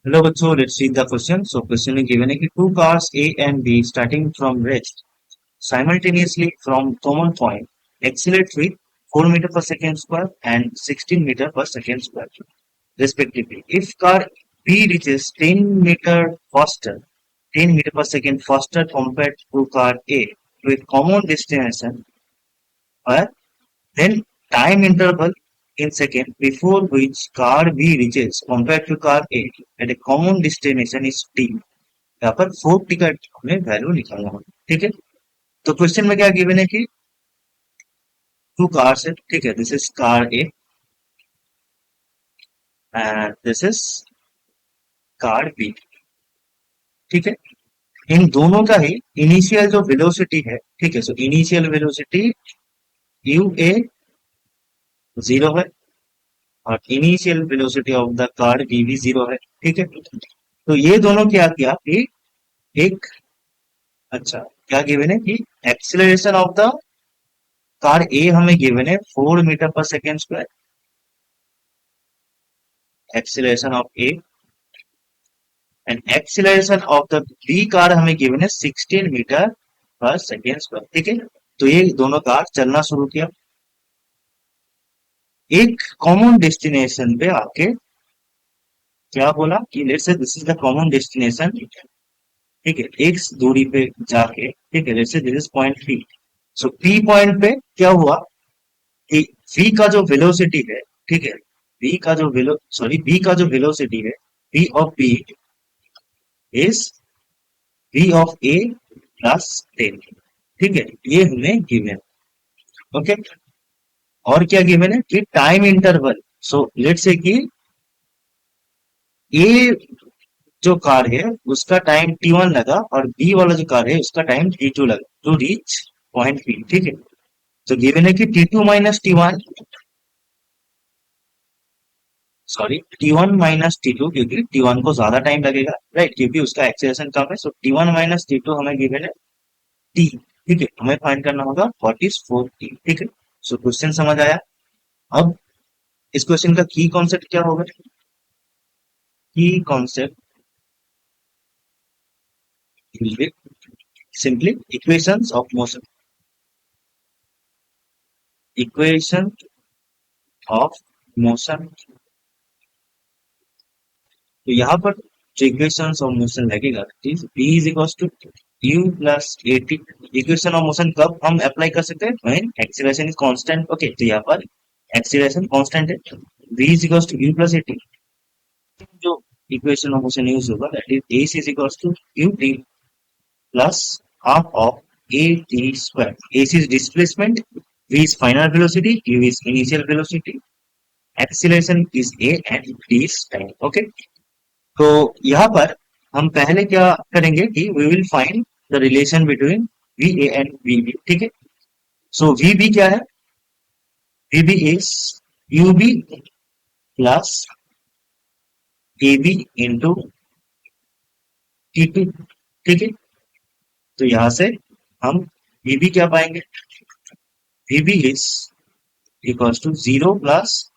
Hello, bachcho. Let's read the question. So, question is given है कि two cars A and B starting from rest simultaneously from common point accelerate with 4 meter per second square and 16 meter per second square respectively. If car B reaches 10 meter faster, 10 meter per second faster compared to car A with common destination, where then time interval in second before which car B reaches compared to car A at a common destination is T. यहाँ पर 4T का हमें value निकालना होगा, ठीक है। तो question में क्या गिवन है कि टू कार्स है, ठीक है। This is car A and this is car B, ठीक है। इन दोनों का ही इनिशियल जो वेलोसिटी है, ठीक है। So initial velocity u A zero है और initial velocity of the car B भी जीरो है, ठीक है। तो ये दोनों क्या किया कि एक अच्छा क्या गिवन है कि acceleration of the car A हमें गिवन है 4 metre per second square, acceleration of A and acceleration of the B car हमें गिवन है 16 मीटर पर सेकेंड स्क्वायर, ठीक है। तो ये दोनों कार चलना शुरू किया, एक कॉमन डेस्टिनेशन पे आके क्या बोला कि let's say this is the common destination, ठीक है। एक दूरी पे जाके, ठीक है, let's say this is point P. So P point पे क्या हुआ कि v का जो वेलोसिटी है, ठीक है, v का जो वेलो सॉरी v का जो वेलोसिटी है v of b is v of a plus 10, ठीक है। ये हमें गिवन, ओके। और क्या गिवन है कि time interval, so let's say कि ए जो कार है उसका टाइम t1 लगा और बी वाला जो कार है उसका टाइम t2 लगा टू रीच पॉइंट पी, ठीक है। तो गिवन है कि t2 माइनस t1 सॉरी टी1 माइनस टी टू, क्योंकि टी1 को ज्यादा टाइम लगेगा, राइट, क्योंकि उसका एक्सेलरेशन कम है। सो टी1 माइनस टी टू हमें गिवन है टी, ठीक है। हमें फाइंड करना होगा व्हाट इज 4t, ठीक है। सो क्वेश्चन समझ आया। अब इस क्वेश्चन का की कॉन्सेप्ट क्या होगा? Key concept will be simply equations of motion, equation of motion. तो यहाँ पर जो इक्वेशन ऑफ मोशन लगेगा is v is equals to u plus a t. Equation of motion कब हम अप्लाई कर सकते हैं? When acceleration is constant, okay. तो यहाँ पर एक्सीलरेशन कांस्टेंट है, v is equals to u plus a t. जो इक्वेशन ऑफ मोशन यूज होगा that is a is equals to u t plus half of A T square. A is displacement, v is final velocity, u is initial velocity, acceleration is a and t is time, okay. तो यहाँ पर हम पहले क्या करेंगे कि we will find the relation between v A and v B, ठीक है। सो वी बी क्या है? V B is u B plus a B into t two, ठीक है। तो यहां से हम वी बी क्या पाएंगे? V B is equals to 0 plus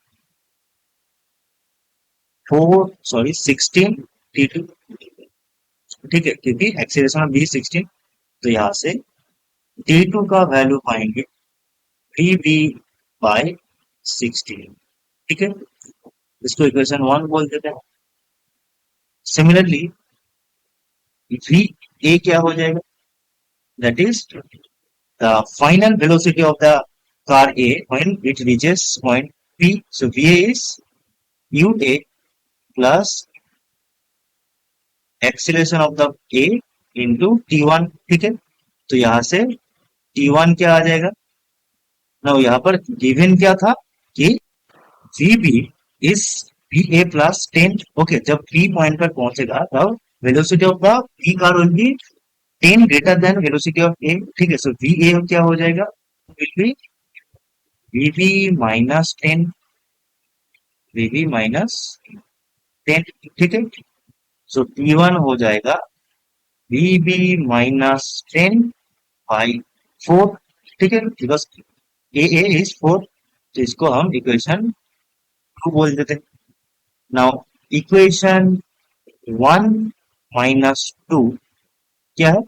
16 ठीक है, क्योंकि एक्सीलरेशन ऑफ बी 16। तो यहाँ से टी टू का वैल्यू पाएंगे वी बी बाई 16, ठीक है। इसको इक्वेशन 1 बोल देते हैं। सिमिलरली वी ए क्या हो जाएगा? That is the final velocity of the car A when it reaches point P. So V A is U A plus acceleration of the A into T one, ठीक है। तो यहां से T one क्या आ जाएगा ना? यहाँ पर गिवन क्या था कि V B is V A plus 10, okay. जब पी पॉइंट पर पहुंचेगा तब velocity of the P car will be 10 greater than velocity of A, ठीक है। सो वी ए क्या हो जाएगा? Will be V B minus 10, V B minus 10, ठीक है। सो टी वन हो जाएगा वी बी माइनस 10 बाई 4, ठीक है, बिकॉज ए इज 4। तो इसको हम इक्वेशन 2 बोल देते हैं। Now equation one minus two क्या है,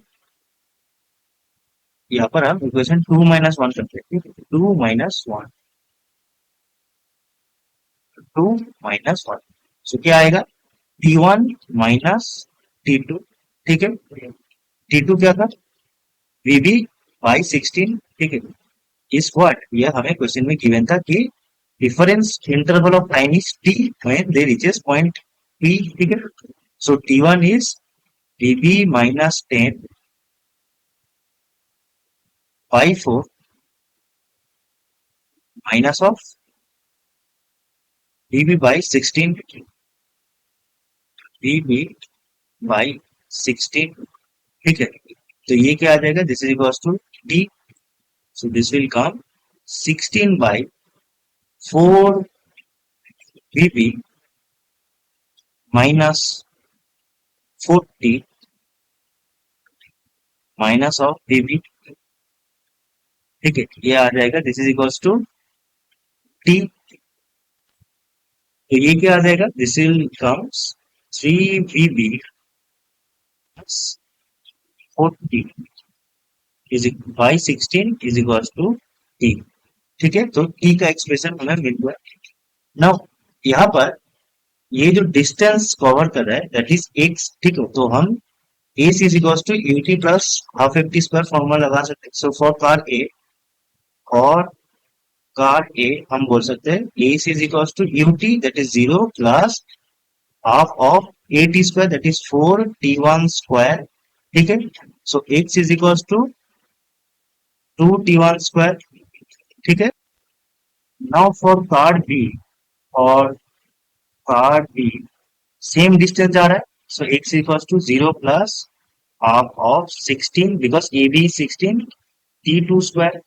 यहाँ पर हम इक्वेशन टू माइनस वन करते हैं, two minus one, two minus one, so क्या आएगा, T one minus T two, ठीक है, टी टू क्या था, वीबी बाई 16, ठीक है, इस व्हाट यह हमें क्वेश्चन में गिवन था कि difference interval of time is T when they reaches point P, ठीक है, so T one is V B minus 10 by 4 minus of V B by 16, V B by 16, ठीक है, तो ये क्या आ जाएगा, this is equals to T, so this will come 16 by 4 V B minus 40 minus of V B, ठीक है, ये आ जाएगा, this is equals to T, तो ये क्या आ जाएगा, this will comes 3 v B 40 is by 16 is equals to t, ठीक है, तो टी का एक्सप्रेशन हमें मिल गया। नाउ यहाँ पर ये जो डिस्टेंस कवर कर रहा है दैट इज एक्स, ठीक है, तो हम A C is equals to U T plus half F T square formula लगा सकते हैं, सो फॉर कार ए, और कार ए हम बोल सकते हैं A C is equals to U T that is 0 plus half of A T square that is 4t1 square, ठीक है, so X is equals to 2t1 square, ठीक है, नाउ फॉर कार्ड बी, और कार्ड बी सेम डिस्टेंस जा रहा है, so X equals to 0 plus half of 16 because A B 16 T two square,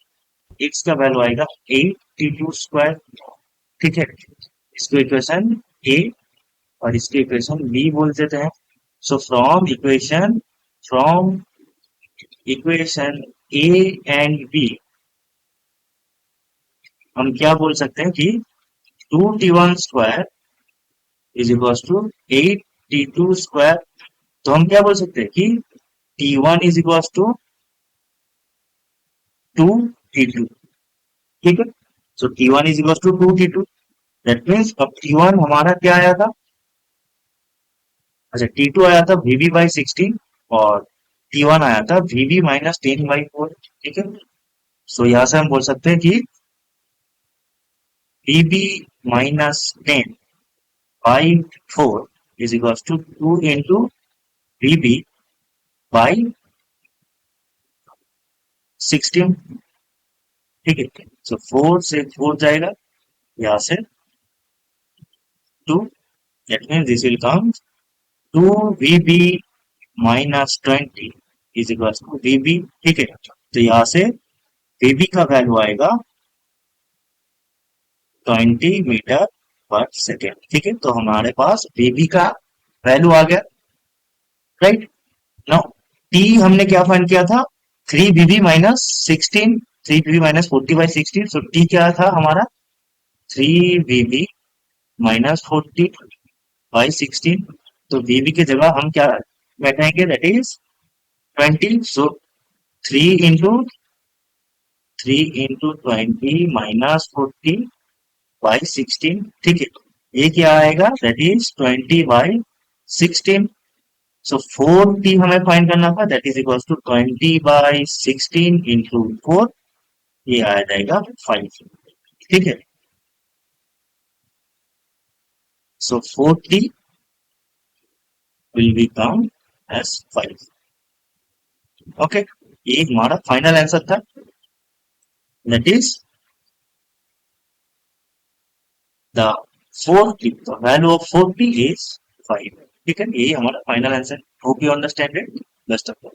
X का value आएगा 8 टी टू स्क्वायर, ठीक है, इसको इक्वेशन ए और इसके इक्वेशन बी बोल देते हैं, so from equation A and B हम क्या बोल सकते हैं कि 2t1 square is equals to 8t2 square, तो हम क्या बोल सकते हैं कि t1 is equals to 2t2, ठीक है, सो t1 is equals to 2t2, that means अब t1 हमारा क्या आया था, अच्छा t2 आया था vb बाई 16 और t1 आया था vb माइनस 10 बाई 4, ठीक है, सो यहां से हम बोल सकते हैं कि vb minus 10 by 4 is equals to 2 into vb by 16, ठीक है, सो 4 से 4 जाएगा यहाँ से 2, that means this will come 2vb minus 20 is equals to vb, ठीक है, तो यहाँ से vb का वैल्यू आएगा 20 मीटर पर सेकेंड, ठीक है, तो हमारे पास vb का वैल्यू आ गया, राइट, नाउ t हमने क्या फाइंड किया था, 3vb minus 16, 3vb minus 40 by 16, so t क्या था हमारा 3vb माइनस 40 बाई 16, तो vb की जगह हम क्या बैठाएंगे, that is 20, so 3 into 20 minus 40 by 16, ठीक है, ये क्या आएगा, that is 20 by 16, so 4t हमें फाइंड करना था, that is equal to 20 by 16 into 4, ये आ जाएगा 5, ठीक है, सो 4t will be count as 5, okay, ये हमारा फाइनल आंसर था, that is the 4t, the value of 4t is 5, ठीक है, ये हमारा final answer, hope you understand it, best of